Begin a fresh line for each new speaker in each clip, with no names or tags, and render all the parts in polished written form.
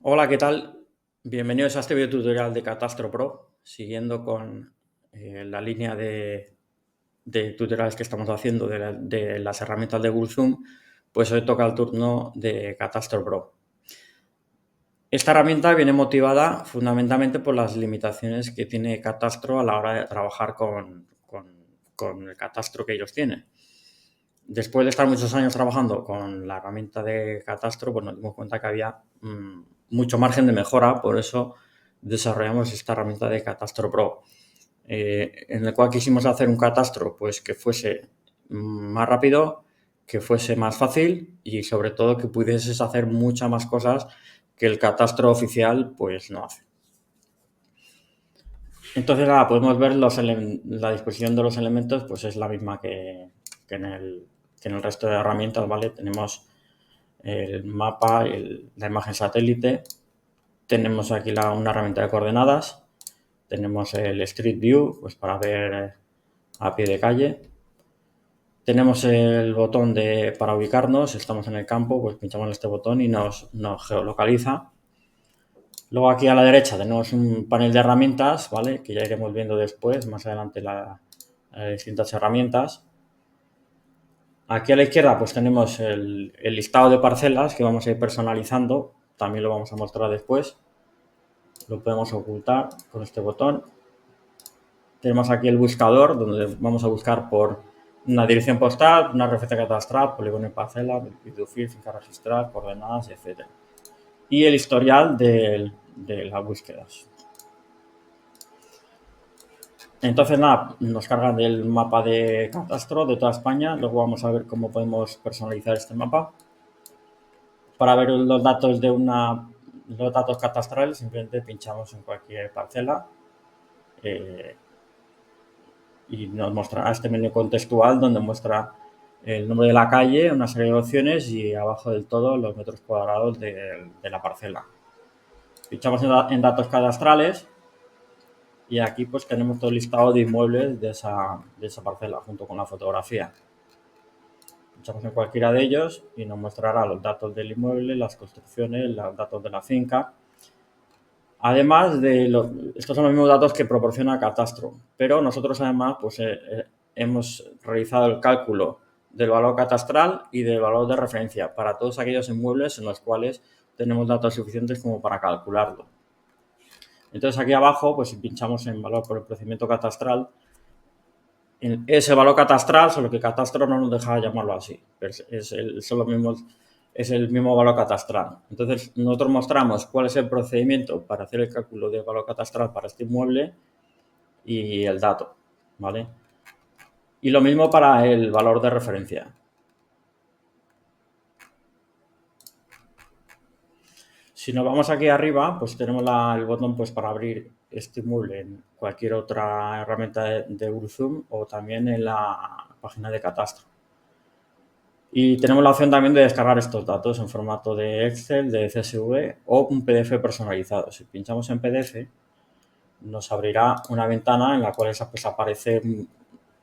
Hola, ¿qué tal? Bienvenidos a este video tutorial de Catastro Pro, siguiendo con la línea de tutoriales que estamos haciendo de las herramientas de Google Zoom, pues hoy toca el turno de Catastro Pro. Esta herramienta viene motivada fundamentalmente por las limitaciones que tiene Catastro a la hora de trabajar con el catastro que ellos tienen. Después de estar muchos años trabajando con la herramienta de Catastro, pues nos dimos cuenta que había mucho margen de mejora, por eso desarrollamos esta herramienta de Catastro Pro, en el cual quisimos hacer un catastro pues, que fuese más rápido, que fuese más fácil y sobre todo que pudieses hacer muchas más cosas que el catastro oficial pues no hace. Entonces, nada, podemos ver la disposición de los elementos, pues es la misma que en el resto de herramientas, ¿vale? Tenemos el mapa, la imagen satélite, tenemos aquí una herramienta de coordenadas, tenemos el Street View, pues para ver a pie de calle, tenemos el botón para ubicarnos, estamos en el campo, pues pinchamos en este botón y nos geolocaliza. Luego aquí a la derecha tenemos un panel de herramientas, ¿vale? Que ya iremos viendo después, más adelante las distintas herramientas. Aquí a la izquierda pues tenemos el listado de parcelas que vamos a ir personalizando, también lo vamos a mostrar después. Lo podemos ocultar con este botón. Tenemos aquí el buscador donde vamos a buscar por una dirección postal, una referencia catastral, polígono y parcela, field, finca registral, coordenadas, etc. Y el historial de las búsquedas. Entonces, nada, nos cargan el mapa de catastro de toda España. Luego vamos a ver cómo podemos personalizar este mapa. Para ver los datos los datos catastrales, simplemente pinchamos en cualquier parcela y nos mostrará este menú contextual donde muestra el nombre de la calle, una serie de opciones y abajo del todo los metros cuadrados de la parcela. Pinchamos en datos cadastrales y aquí pues tenemos todo el listado de inmuebles de esa parcela junto con la fotografía. Pinchamos en cualquiera de ellos y nos mostrará los datos del inmueble, las construcciones, los datos de la finca. Además estos son los mismos datos que proporciona Catastro, pero nosotros además pues, hemos realizado el cálculo del valor catastral y del valor de referencia para todos aquellos inmuebles en los cuales tenemos datos suficientes como para calcularlo. Entonces aquí abajo, pues si pinchamos en valor por el procedimiento catastral, ese valor catastral, solo que Catastro no nos deja llamarlo así, es el mismo valor catastral. Entonces, nosotros mostramos cuál es el procedimiento para hacer el cálculo del valor catastral para este inmueble y el dato, ¿vale? Y lo mismo para el valor de referencia. Si nos vamos aquí arriba, pues tenemos el botón pues, para abrir este inmueble en cualquier otra herramienta de Google Zoom o también en la página de Catastro. Y tenemos la opción también de descargar estos datos en formato de Excel, de CSV o un PDF personalizado. Si pinchamos en PDF, nos abrirá una ventana en la cual pues, aparece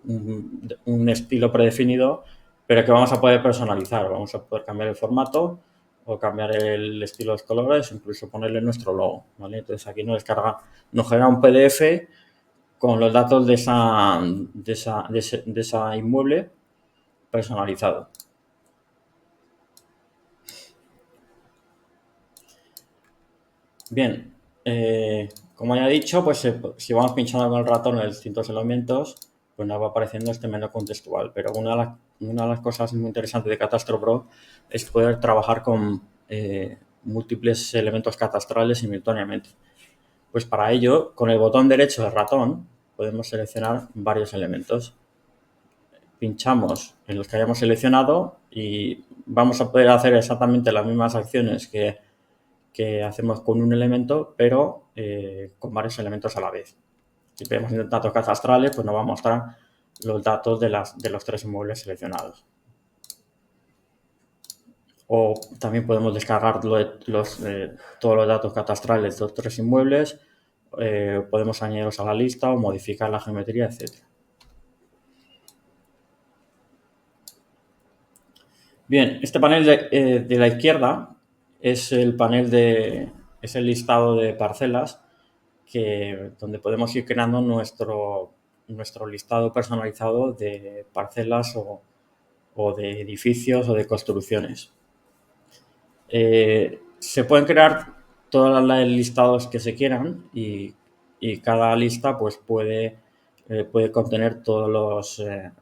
un estilo predefinido, pero que vamos a poder personalizar. Vamos a poder cambiar el formato o cambiar el estilo de los colores, incluso ponerle nuestro logo, ¿vale? Entonces aquí nos genera un PDF con los datos de esa inmueble personalizado. Bien, como ya he dicho, pues si vamos pinchando con el ratón en distintos elementos, pues nos va apareciendo este menú contextual. Pero una de las cosas muy interesantes de Catastro Pro es poder trabajar con múltiples elementos catastrales simultáneamente. Pues para ello, con el botón derecho del ratón, podemos seleccionar varios elementos. Pinchamos en los que hayamos seleccionado y vamos a poder hacer exactamente las mismas acciones que hacemos con un elemento, pero con varios elementos a la vez. Si vemos en datos catastrales, pues nos va a mostrar los datos de los tres inmuebles seleccionados. O también podemos descargar todos los datos catastrales de los tres inmuebles, podemos añadirlos a la lista o modificar la geometría, etc. Bien, este panel de la izquierda es el panel es el listado de parcelas donde podemos ir creando nuestro listado personalizado de parcelas o de edificios o de construcciones. Se pueden crear todos los listados que se quieran y cada lista pues puede contener todos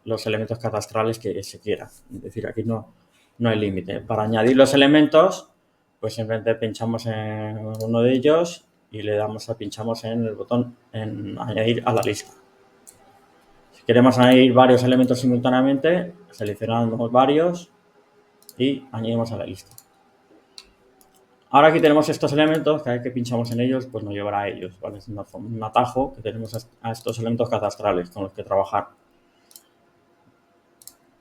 los elementos cadastrales que se quiera. Es decir, aquí no hay límite. Para añadir los elementos, pues simplemente pinchamos en uno de ellos y pinchamos en el botón en añadir a la lista. Si queremos añadir varios elementos simultáneamente, seleccionamos varios y añadimos a la lista. Ahora aquí tenemos estos elementos, cada vez que pinchamos en ellos, pues nos llevará a ellos, ¿vale? Es un atajo que tenemos a estos elementos cadastrales con los que trabajar.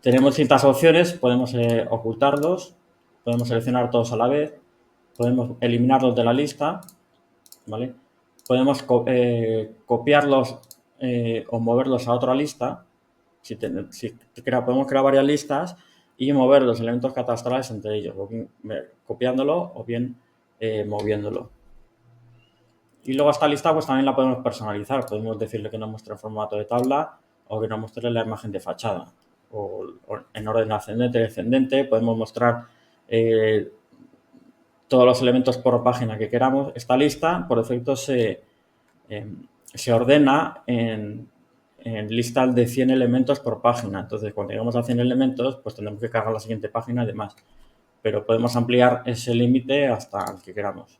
Tenemos distintas opciones, podemos ocultarlos, podemos seleccionar todos a la vez, podemos eliminarlos de la lista, ¿vale? Podemos copiarlos o moverlos a otra lista. Podemos crear varias listas y mover los elementos cadastrales entre ellos, o bien copiándolo o bien moviéndolo. Y luego esta lista pues también la podemos personalizar. Podemos decirle que nos muestre en formato de tabla o que nos muestre la imagen de fachada. O en orden ascendente y descendente. Podemos mostrar todos los elementos por página que queramos. Esta lista, por defecto, se ordena en listas de 100 elementos por página. Entonces, cuando llegamos a 100 elementos, pues tendremos que cargar la siguiente página y demás. Pero podemos ampliar ese límite hasta el que queramos.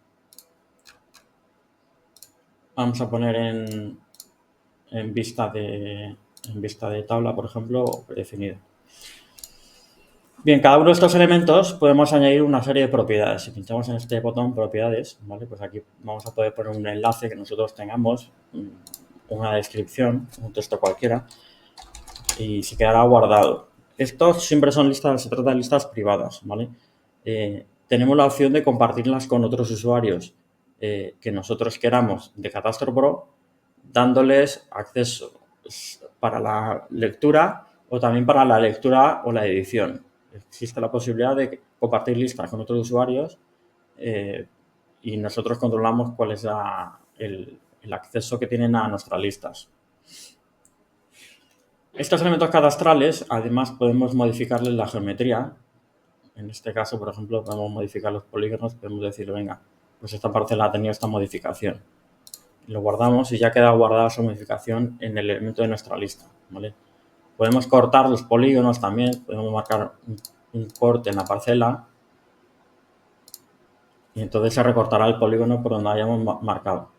Vamos a poner en vista de tabla, por ejemplo, o predefinido. Bien, cada uno de estos elementos podemos añadir una serie de propiedades. Si pinchamos en este botón propiedades, ¿vale? Pues aquí vamos a poder poner un enlace que nosotros tengamos, una descripción, un texto cualquiera, y se quedará guardado. Estos siempre son listas, se trata de listas privadas, ¿vale? Tenemos la opción de compartirlas con otros usuarios que nosotros queramos de Catastro Pro, dándoles acceso para la lectura o también para la lectura o la edición. Existe la posibilidad de compartir listas con otros usuarios y nosotros controlamos cuál es el acceso que tienen a nuestras listas. Estos elementos cadastrales, además, podemos modificarles la geometría. En este caso, por ejemplo, podemos modificar los polígonos, podemos decir, venga, pues esta parcela ha tenido esta modificación. Lo guardamos y ya queda guardada esa modificación en el elemento de nuestra lista, ¿vale? Podemos cortar los polígonos también, podemos marcar un corte en la parcela y entonces se recortará el polígono por donde hayamos marcado.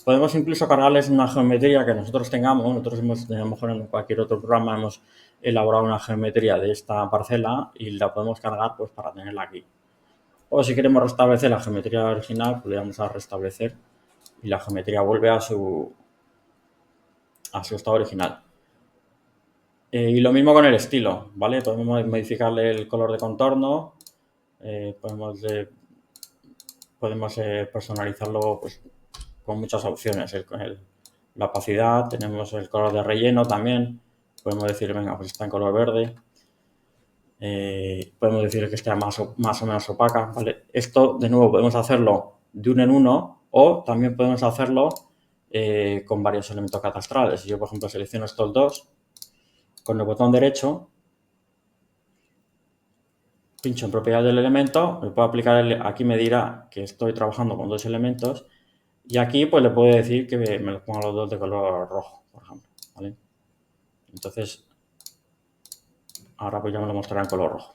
Podemos incluso cargarles una geometría que nosotros tengamos. Nosotros a lo mejor en cualquier otro programa hemos elaborado una geometría de esta parcela y la podemos cargar pues para tenerla aquí. O si queremos restablecer la geometría original, pues le vamos a restablecer y la geometría vuelve a su estado original. Y lo mismo con el estilo, ¿vale? Podemos modificarle el color de contorno, podemos personalizarlo pues, con muchas opciones. La opacidad, tenemos el color de relleno también. Podemos decir, venga, pues está en color verde. Podemos decir que esté más o menos opaca, ¿vale? Esto, de nuevo, podemos hacerlo de uno en uno o también podemos hacerlo con varios elementos cadastrales. Si yo, por ejemplo, selecciono estos dos, con el botón derecho, pincho en propiedades del elemento, me puedo aplicar, aquí me dirá que estoy trabajando con dos elementos y aquí pues le puedo decir que me los ponga los dos de color rojo, por ejemplo, ¿vale? Entonces, ahora pues ya me lo mostrará en color rojo.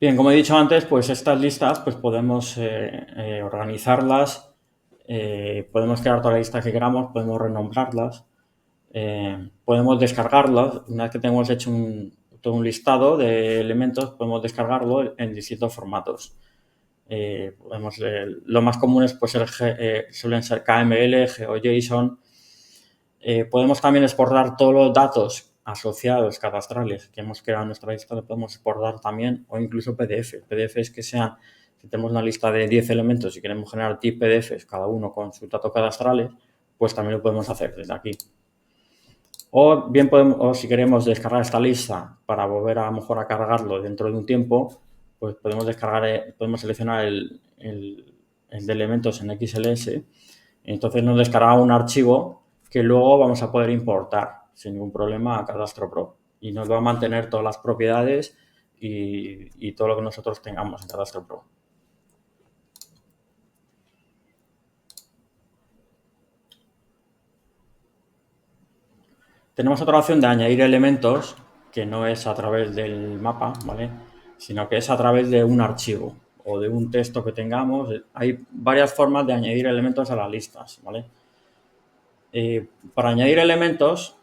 Bien, como he dicho antes, pues estas listas pues podemos organizarlas, podemos crear todas las listas que queramos, podemos renombrarlas, podemos descargarlas. Una vez que tenemos hecho todo un listado de elementos, podemos descargarlo en distintos formatos. Lo más comunes pues, suelen ser KML, GeoJSON. Podemos también exportar todos los datos asociados cadastrales que hemos creado en nuestra lista, lo podemos exportar también, o incluso PDF. PDFs que sean, si tenemos una lista de 10 elementos y queremos generar 10 PDFs, cada uno con sus datos cadastrales, pues también lo podemos hacer desde aquí. O bien podemos, o si queremos descargar esta lista para volver a lo mejor a cargarlo dentro de un tiempo, pues podemos descargar, podemos seleccionar el de elementos en XLS. Entonces nos descarga un archivo que luego vamos a poder importar sin ningún problema a Catastro Pro. Y nos va a mantener todas las propiedades y todo lo que nosotros tengamos en Catastro Pro. Tenemos otra opción de añadir elementos que no es a través del mapa, ¿vale? Sino que es a través de un archivo o de un texto que tengamos. Hay varias formas de añadir elementos a las listas, ¿vale? Para añadir elementos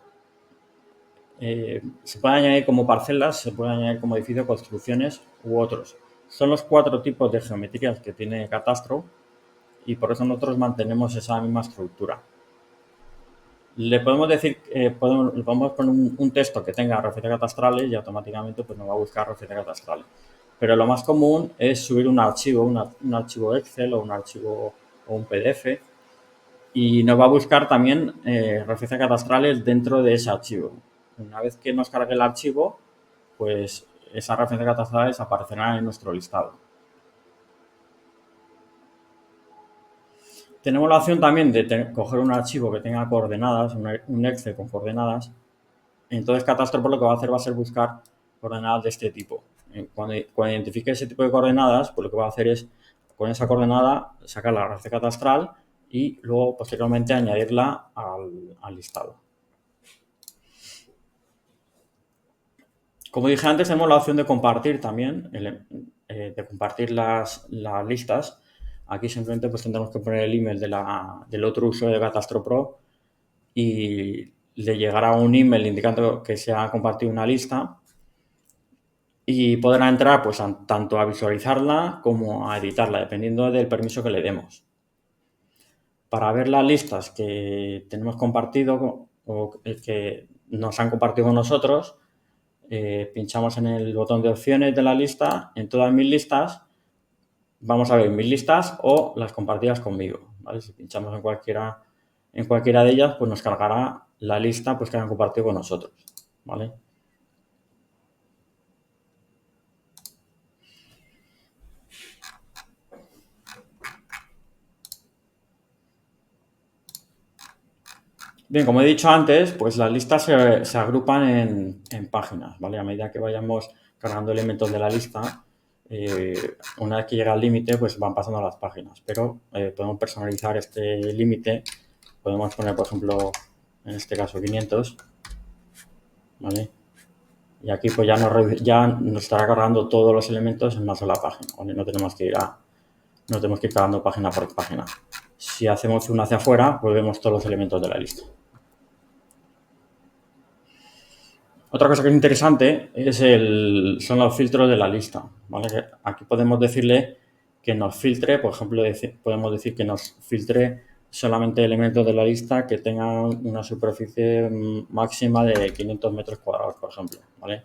se puede añadir como parcelas, se puede añadir como edificio, construcciones u otros. Son los 4 tipos de geometrías que tiene Catastro y por eso nosotros mantenemos esa misma estructura. Le podemos decir, le podemos poner un texto que tenga referencias catastrales y automáticamente pues, nos va a buscar referencias catastrales. Pero lo más común es subir un archivo, un archivo Excel o un archivo o un PDF y nos va a buscar también referencias catastrales dentro de ese archivo. Una vez que nos cargue el archivo, pues esas referencias catastrales aparecerán en nuestro listado. Tenemos la opción también de coger un archivo que tenga coordenadas, un Excel con coordenadas. Entonces Catastro por lo que va a hacer va a ser buscar coordenadas de este tipo. Cuando identifique ese tipo de coordenadas, pues lo que va a hacer es con esa coordenada sacar la referencia catastral y luego posteriormente añadirla al listado. Como dije antes, tenemos la opción de compartir también, de compartir las listas. Aquí simplemente pues tendremos que poner el email del otro usuario de Catastro Pro y le llegará un email indicando que se ha compartido una lista y podrá entrar pues tanto a visualizarla como a editarla, dependiendo del permiso que le demos. Para ver las listas que tenemos compartido o que nos han compartido con nosotros, pinchamos en el botón de opciones de la lista, en todas mis listas, vamos a ver mis listas o las compartidas conmigo, ¿vale? Si pinchamos en cualquiera de ellas, pues nos cargará la lista pues, que han compartido con nosotros, ¿vale? Bien, como he dicho antes, pues las listas se agrupan en páginas, ¿vale? A medida que vayamos cargando elementos de la lista, una vez que llega al límite, pues van pasando las páginas. Pero podemos personalizar este límite. Podemos poner, por ejemplo, en este caso 500, ¿vale? Y aquí pues ya nos estará cargando todos los elementos en una sola página, ¿vale? No tenemos que ir cargando página por página. Si hacemos una hacia afuera, pues vemos todos los elementos de la lista. Otra cosa que es interesante son los filtros de la lista, ¿vale? Aquí podemos decirle que nos filtre, por ejemplo, podemos decir que nos filtre solamente elementos de la lista que tengan una superficie máxima de 500 metros cuadrados, por ejemplo, ¿vale?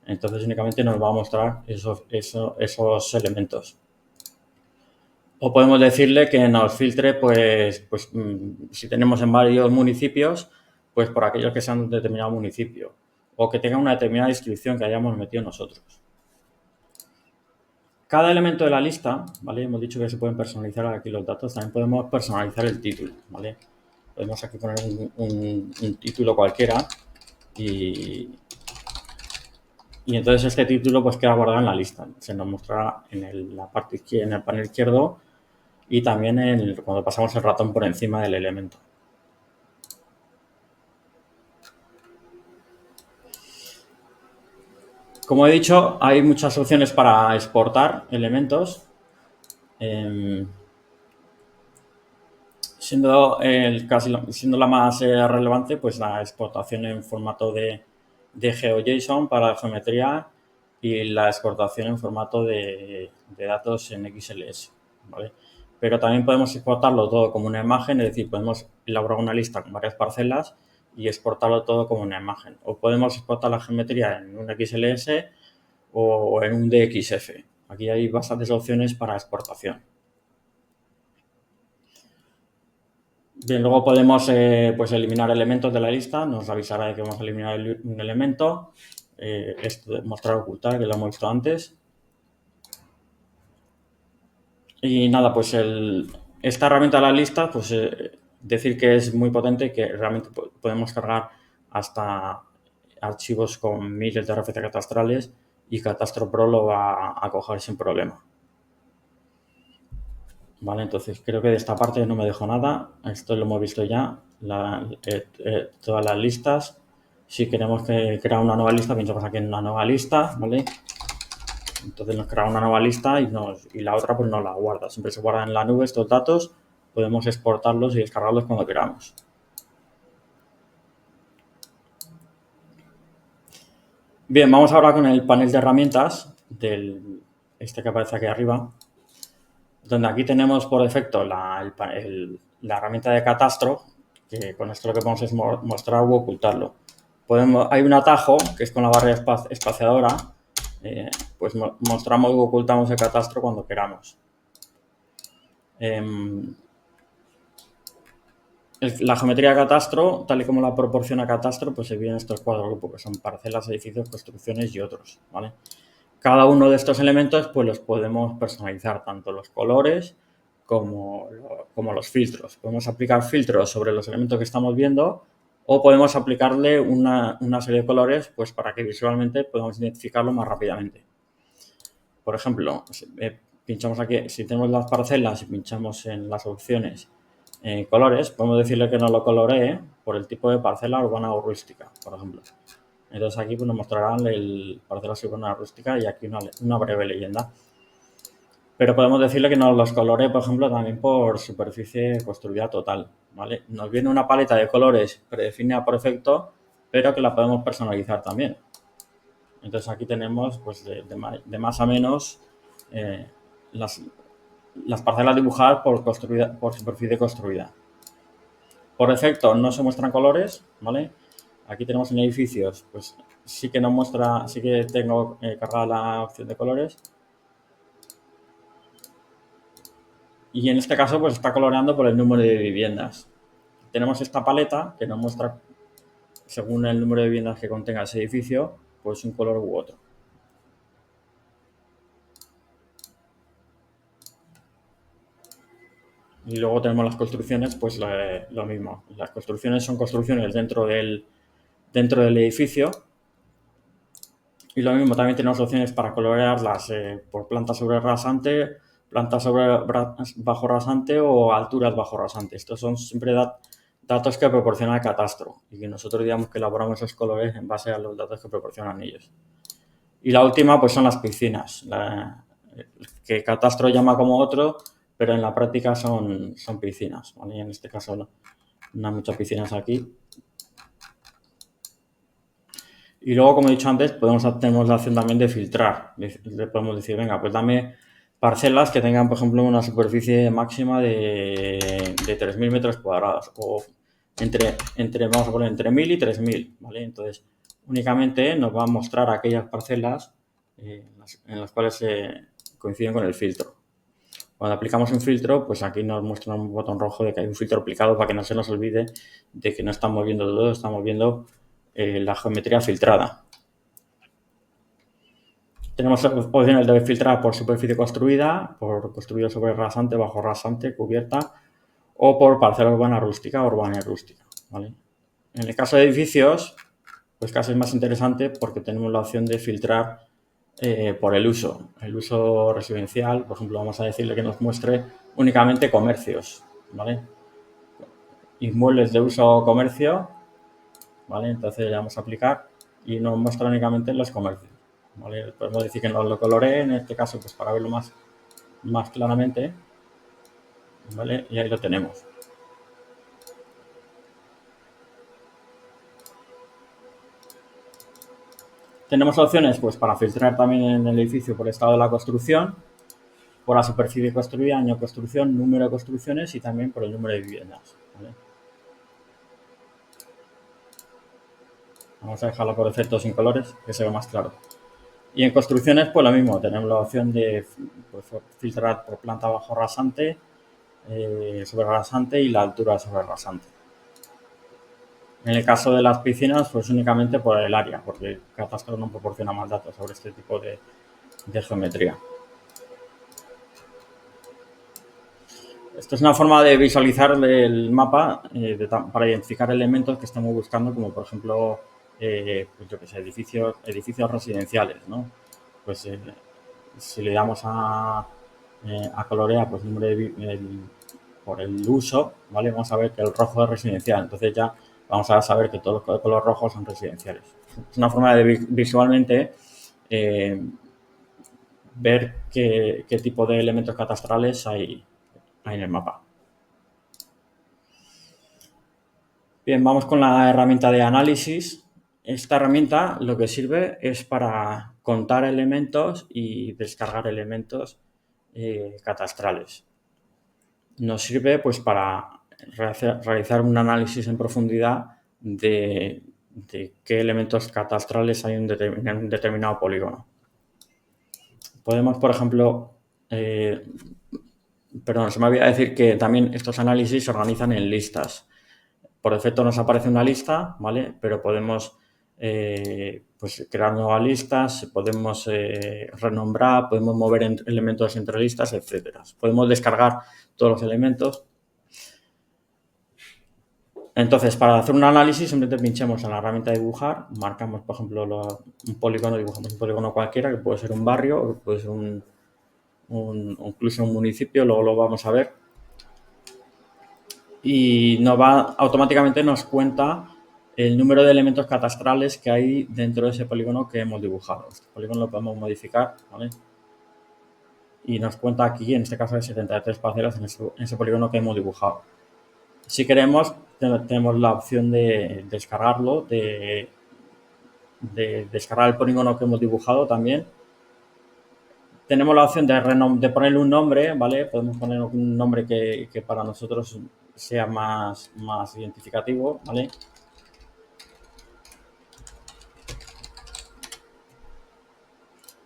Entonces únicamente nos va a mostrar esos elementos. O podemos decirle que nos filtre, pues si tenemos en varios municipios, pues por aquellos que sean de un determinado municipio o que tengan una determinada descripción que hayamos metido nosotros. Cada elemento de la lista, ¿vale? Hemos dicho que se pueden personalizar aquí los datos, también podemos personalizar el título, ¿vale? Podemos aquí poner un título cualquiera y entonces este título pues queda guardado en la lista. Se nos mostrará en en el panel izquierdo y también cuando pasamos el ratón por encima del elemento. Como he dicho, hay muchas opciones para exportar elementos. Siendo la más relevante, pues la exportación en formato de GeoJSON para la geometría y la exportación en formato de datos en XLS, ¿vale? Pero también podemos exportarlo todo como una imagen, es decir, podemos elaborar una lista con varias parcelas y exportarlo todo como una imagen. O podemos exportar la geometría en un XLS o en un DXF. Aquí hay bastantes opciones para exportación. Bien, luego podemos pues eliminar elementos de la lista, nos avisará de que vamos a eliminar un elemento. Esto de mostrar o ocultar, que lo hemos visto antes. Y nada, pues esta herramienta de la lista, pues decir que es muy potente y que realmente podemos cargar hasta archivos con miles de referencias catastrales y Catastro Pro lo va a coger sin problema. Vale, entonces creo que de esta parte no me dejo nada. Esto lo hemos visto ya, todas las listas. Si queremos crear una nueva lista, pinchamos aquí en una nueva lista, ¿vale? Entonces nos crea una nueva lista y la otra pues nos la guarda. Siempre se guardan en la nube estos datos, podemos exportarlos y descargarlos cuando queramos. Bien, vamos ahora con el panel de herramientas, este que aparece aquí arriba, donde aquí tenemos por defecto la herramienta de catastro, que con esto lo que podemos es mostrar u ocultarlo. Hay un atajo, que es con la barra espaciadora, pues mostramos u ocultamos el catastro cuando queramos. La geometría de catastro, tal y como la proporciona catastro, pues se divide en estos cuatro grupos, que son parcelas, edificios, construcciones y otros, ¿vale? Cada uno de estos elementos, pues los podemos personalizar, tanto los colores como los filtros. Podemos aplicar filtros sobre los elementos que estamos viendo o podemos aplicarle una serie de colores, pues para que visualmente podamos identificarlo más rápidamente. Por ejemplo, pinchamos aquí, si tenemos las parcelas y pinchamos en las opciones colores, podemos decirle que nos lo coloree por el tipo de parcela urbana o rústica, por ejemplo. Entonces aquí pues, nos mostrarán el parcela urbana rústica y aquí una breve leyenda. Pero podemos decirle que nos los coloree, por ejemplo, también por superficie construida total, ¿vale? Nos viene una paleta de colores predefinida por defecto, pero que la podemos personalizar también. Entonces aquí tenemos pues de más a menos las parcelas dibujadas por superficie construida. Por defecto no se muestran colores, ¿vale? Aquí tenemos en edificios, pues sí que nos muestra, sí que tengo cargada la opción de colores. Y en este caso pues está coloreando por el número de viviendas. Tenemos esta paleta que nos muestra, según el número de viviendas que contenga ese edificio, pues un color u otro. Y luego tenemos las construcciones, pues lo mismo. Las construcciones son construcciones dentro del edificio. Y lo mismo, también tenemos opciones para colorearlas por planta sobre rasante, planta sobre bajo rasante o alturas bajo rasante. Estos son siempre datos que proporciona el catastro y que nosotros digamos que elaboramos esos colores en base a los datos que proporcionan ellos. Y la última pues son las piscinas, que catastro llama como otro, pero en la práctica son piscinas, ¿vale? En este caso no hay muchas piscinas aquí. Y luego, como he dicho antes, tenemos la opción también de filtrar. Le podemos decir, venga, pues dame parcelas que tengan, por ejemplo, una superficie máxima de 3.000 metros cuadrados o vamos a poner entre 1.000 y 3.000, ¿vale? Entonces, únicamente nos va a mostrar aquellas parcelas en las cuales coinciden con el filtro. Cuando aplicamos un filtro, pues aquí nos muestra un botón rojo de que hay un filtro aplicado para que no se nos olvide de que no estamos viendo todo, estamos viendo la geometría filtrada. Tenemos opciones de filtrar por superficie construida, por construido sobre rasante, bajo rasante, cubierta o por parcela urbana rústica, urbana y rústica, ¿vale? En el caso de edificios, pues casi es más interesante porque tenemos la opción de filtrar por el uso residencial. Por ejemplo, vamos a decirle que nos muestre únicamente comercios, ¿vale? Inmuebles de uso comercio, ¿vale? Entonces le vamos a aplicar y nos muestra únicamente los comercios, ¿vale? Podemos decir que nos lo coloree, en este caso, pues para verlo más claramente, ¿vale? Y ahí lo tenemos. Tenemos opciones pues para filtrar también en el edificio por estado de la construcción, por la superficie construida, año de construcción, número de construcciones y también por el número de viviendas, ¿vale? Vamos a dejarlo por defecto sin colores, que se ve más claro. Y en construcciones, pues lo mismo, tenemos la opción de pues, filtrar por planta bajo rasante, sobre rasante y la altura sobre rasante. En el caso de las piscinas, pues únicamente por el área, porque Catastro no proporciona más datos sobre este tipo de geometría. Esto es una forma de visualizar el mapa para identificar elementos que estamos buscando, como por ejemplo, pues yo que sé, edificios residenciales, ¿no? Pues si le damos a colorear, pues número por el uso, ¿vale? Vamos a ver que el rojo es residencial, entonces ya vamos a saber que todos los colores rojos son residenciales. Es una forma de visualmente eh, ver qué tipo de elementos catastrales hay en el mapa. Bien, vamos con la herramienta de análisis. Esta herramienta lo que sirve es para contar elementos y descargar elementos catastrales. Nos sirve pues para realizar un análisis en profundidad de qué elementos catastrales hay en un determinado polígono. Podemos, por ejemplo, se me olvidó decir que también estos análisis se organizan en listas. Por defecto nos aparece una lista, ¿vale? Pero podemos pues crear nuevas listas, podemos renombrar, podemos mover elementos entre listas, etcétera. Podemos descargar todos los elementos. Entonces, para hacer un análisis, simplemente pinchemos en la herramienta de dibujar, marcamos, por ejemplo, un polígono, dibujamos un polígono cualquiera, que puede ser un barrio, o puede ser incluso un municipio, luego lo vamos a ver. Y automáticamente nos cuenta el número de elementos catastrales que hay dentro de ese polígono que hemos dibujado. Este polígono lo podemos modificar, ¿vale? Y nos cuenta aquí, en este caso, de 73 parcelas en ese polígono que hemos dibujado. Si queremos, tenemos la opción de descargarlo, de descargar el polígono que hemos dibujado también. Tenemos la opción de ponerle un nombre, ¿vale? Podemos poner un nombre que para nosotros sea más identificativo, ¿vale?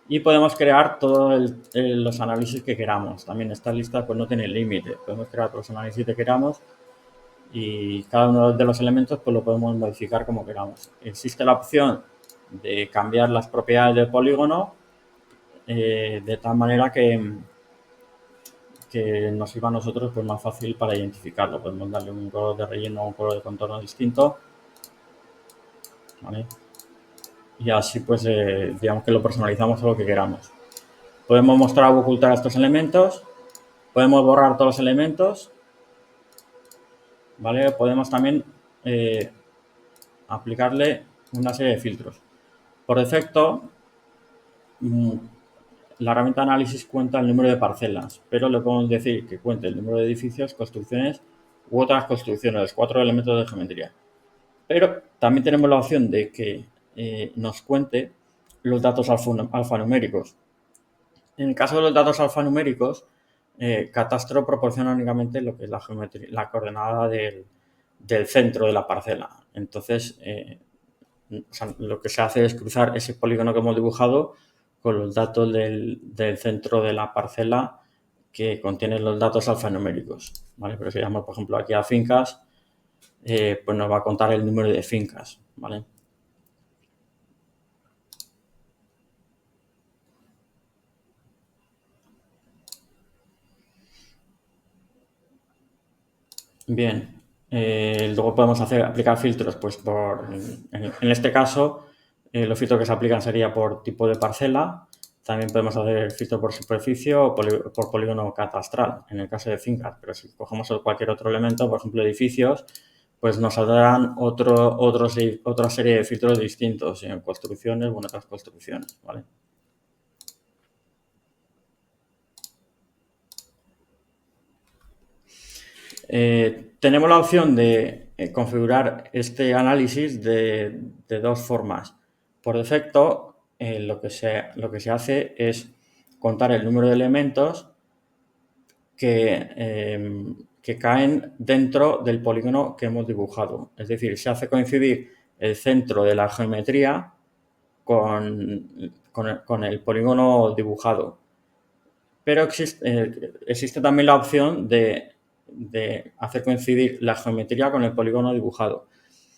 Y podemos crear todos los análisis que queramos. También esta lista pues no tiene límite. Podemos crear todos los análisis que queramos y cada uno de los elementos pues lo podemos modificar como queramos. Existe la opción de cambiar las propiedades del polígono de tal manera que nos sirva a nosotros pues más fácil para identificarlo. Podemos darle un color de relleno o un color de contorno distinto, ¿vale? Y así pues digamos que lo personalizamos a lo que queramos. Podemos mostrar o ocultar estos elementos. Podemos borrar todos los elementos, ¿vale? Podemos también aplicarle una serie de filtros. Por defecto, la herramienta de análisis cuenta el número de parcelas, pero le podemos decir que cuente el número de edificios, construcciones u otras construcciones, 4 elementos de geometría. Pero también tenemos la opción de que nos cuente los datos alfanuméricos. En el caso de los datos alfanuméricos, Catastro proporciona únicamente lo que es la geometría, la coordenada del centro de la parcela. Entonces, lo que se hace es cruzar ese polígono que hemos dibujado con los datos del centro de la parcela que contienen los datos alfanuméricos, ¿vale? Pero si llamamos, por ejemplo, aquí a fincas, pues nos va a contar el número de fincas, ¿vale? Bien, luego podemos aplicar filtros, pues en este caso, los filtros que se aplican sería por tipo de parcela. También podemos hacer filtro por superficie o por polígono catastral, en el caso de fincas. Pero si cogemos cualquier otro elemento, por ejemplo, edificios, pues nos saldrán otra serie de filtros distintos en construcciones o en otras construcciones, ¿vale? Tenemos la opción de configurar este análisis de dos formas. Por defecto, lo que se hace es contar el número de elementos que caen dentro del polígono que hemos dibujado. Es decir, se hace coincidir el centro de la geometría con el polígono dibujado. Pero existe también la opción de de hacer coincidir la geometría con el polígono dibujado.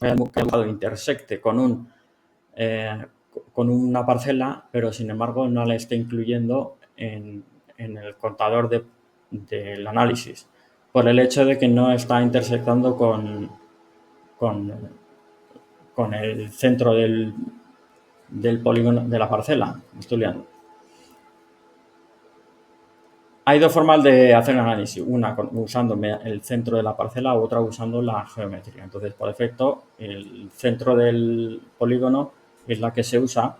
El dibujado intersecte con una parcela, pero sin embargo no la esté incluyendo en el contador del análisis, por el hecho de que no está intersectando con el centro del polígono de la parcela. Estoy liando. Hay dos formas de hacer el análisis, una usando el centro de la parcela, otra usando la geometría. Entonces, por defecto, el centro del polígono es la que se usa,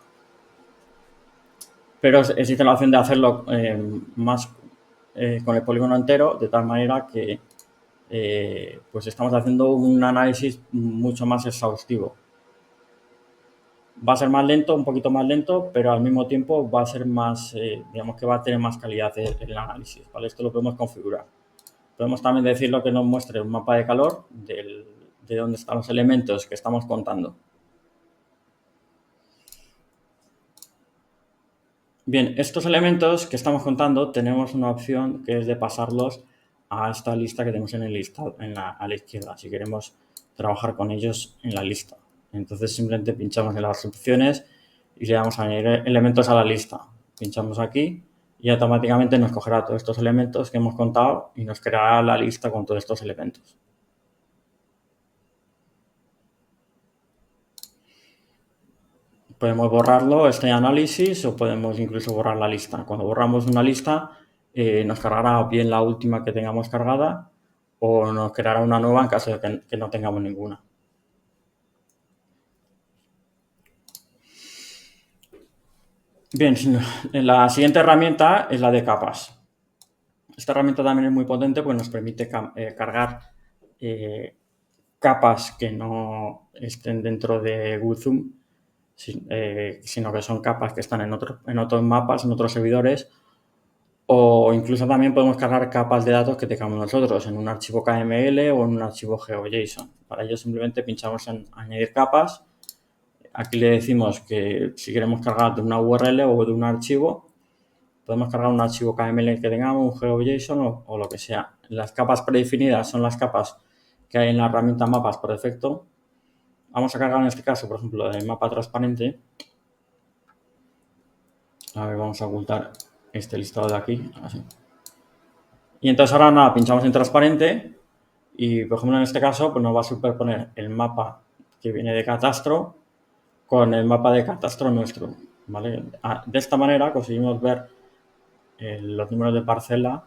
pero existe la opción de hacerlo más con el polígono entero, de tal manera que pues estamos haciendo un análisis mucho más exhaustivo. Va a ser más lento, un poquito más lento, pero al mismo tiempo va a ser más, digamos que va a tener más calidad el análisis, ¿vale? Esto lo podemos configurar. Podemos también decirlo que nos muestre un mapa de calor de dónde están los elementos que estamos contando. Bien, estos elementos que estamos contando tenemos una opción que es de pasarlos a esta lista que tenemos en el listado, a la izquierda, si queremos trabajar con ellos en la lista. Entonces simplemente pinchamos en las opciones y le damos a añadir elementos a la lista. Pinchamos aquí y automáticamente nos cogerá todos estos elementos que hemos contado y nos creará la lista con todos estos elementos. Podemos borrarlo, este análisis, o podemos incluso borrar la lista. Cuando borramos una lista, nos cargará bien la última que tengamos cargada o nos creará una nueva en caso de que no tengamos ninguna. Bien, la siguiente herramienta es la de capas. Esta herramienta también es muy potente porque nos permite cargar capas que no estén dentro de Google Zoom, sino que son capas que están en otros mapas, en otros servidores, o incluso también podemos cargar capas de datos que tengamos nosotros en un archivo KML o en un archivo GeoJSON. Para ello simplemente pinchamos en añadir capas. Aquí le decimos que si queremos cargar de una URL o de un archivo, podemos cargar un archivo KML que tengamos, un GeoJSON o lo que sea. Las capas predefinidas son las capas que hay en la herramienta mapas por defecto. Vamos a cargar en este caso, por ejemplo, el mapa transparente. A ver, vamos a ocultar este listado de aquí, así. Y entonces ahora nada, pinchamos en transparente y, por ejemplo, en este caso, pues nos va a superponer el mapa que viene de Catastro con el mapa de Catastro nuestro, ¿vale? De esta manera conseguimos ver los números de parcela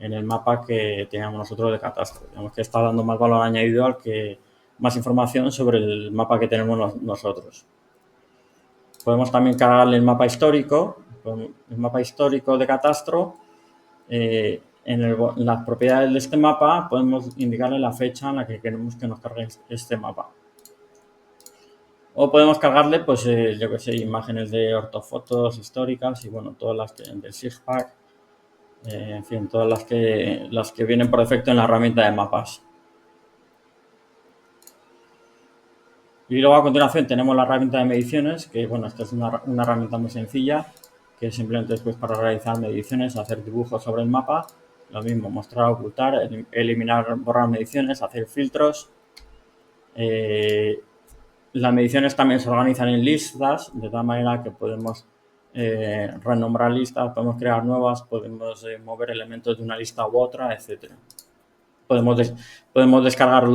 en el mapa que teníamos nosotros de Catastro. Digamos que está dando más valor añadido al que más información sobre el mapa que tenemos nosotros. Podemos también cargarle el mapa histórico de Catastro. En las propiedades de este mapa podemos indicarle la fecha en la que queremos que nos cargue este mapa. O podemos cargarle, pues, yo que sé, imágenes de ortofotos históricas y, bueno, todas las del SIGPAC, en fin, todas las que vienen por defecto en la herramienta de mapas. Y luego a continuación tenemos la herramienta de mediciones, que, bueno, esta es una herramienta muy sencilla, que simplemente es pues, para realizar mediciones, hacer dibujos sobre el mapa. Lo mismo, mostrar, ocultar, eliminar, borrar mediciones, hacer filtros. Las mediciones también se organizan en listas, de tal manera que podemos renombrar listas, podemos crear nuevas, podemos mover elementos de una lista u otra, etc. Podemos descargar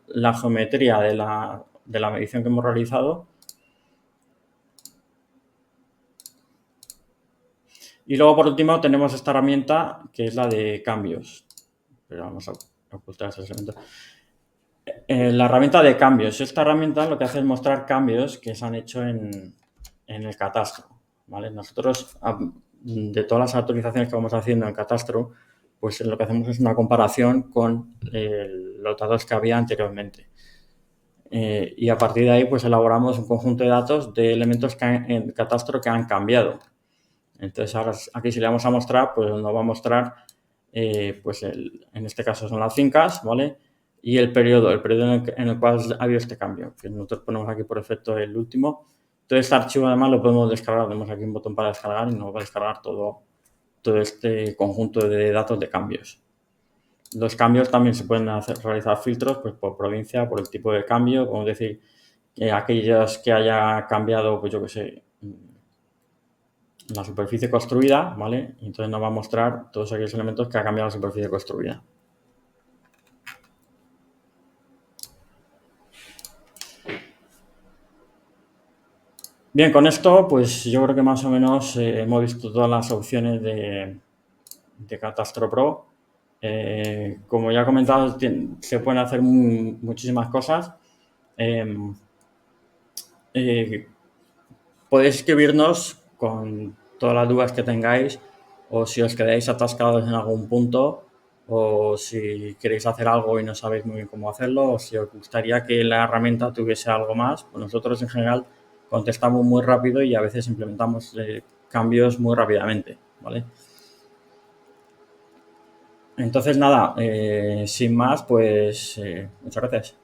la geometría de la medición que hemos realizado. Y luego, por último, tenemos esta herramienta que es la de cambios. Pero vamos a ocultar esos elementos. La herramienta de cambios. Esta herramienta lo que hace es mostrar cambios que se han hecho en el Catastro, ¿vale? Nosotros, de todas las actualizaciones que vamos haciendo en Catastro, pues lo que hacemos es una comparación con los datos que había anteriormente. Y a partir de ahí, pues elaboramos un conjunto de datos de elementos en Catastro que han cambiado. Entonces, ahora aquí si le vamos a mostrar, pues nos va a mostrar, pues en este caso son las fincas, ¿vale? Y el periodo en el cual ha habido este cambio, que nosotros ponemos aquí por defecto el último. Todo este archivo además lo podemos descargar, tenemos aquí un botón para descargar y nos va a descargar todo este conjunto de datos de cambios. Los cambios también se pueden realizar filtros pues, por provincia, por el tipo de cambio, como decir, aquellos que haya cambiado, pues yo qué sé, la superficie construida, ¿vale? Y entonces nos va a mostrar todos aquellos elementos que ha cambiado la superficie construida. Bien, con esto, pues yo creo que más o menos hemos visto todas las opciones de Catastro Pro. Como ya he comentado, se pueden hacer muchísimas cosas. Eh, eh, Podéis escribirnos con todas las dudas que tengáis o si os quedáis atascados en algún punto o si queréis hacer algo y no sabéis muy bien cómo hacerlo o si os gustaría que la herramienta tuviese algo más. Pues nosotros en general contestamos muy rápido y a veces implementamos cambios muy rápidamente, ¿vale? Entonces nada, sin más, pues muchas gracias.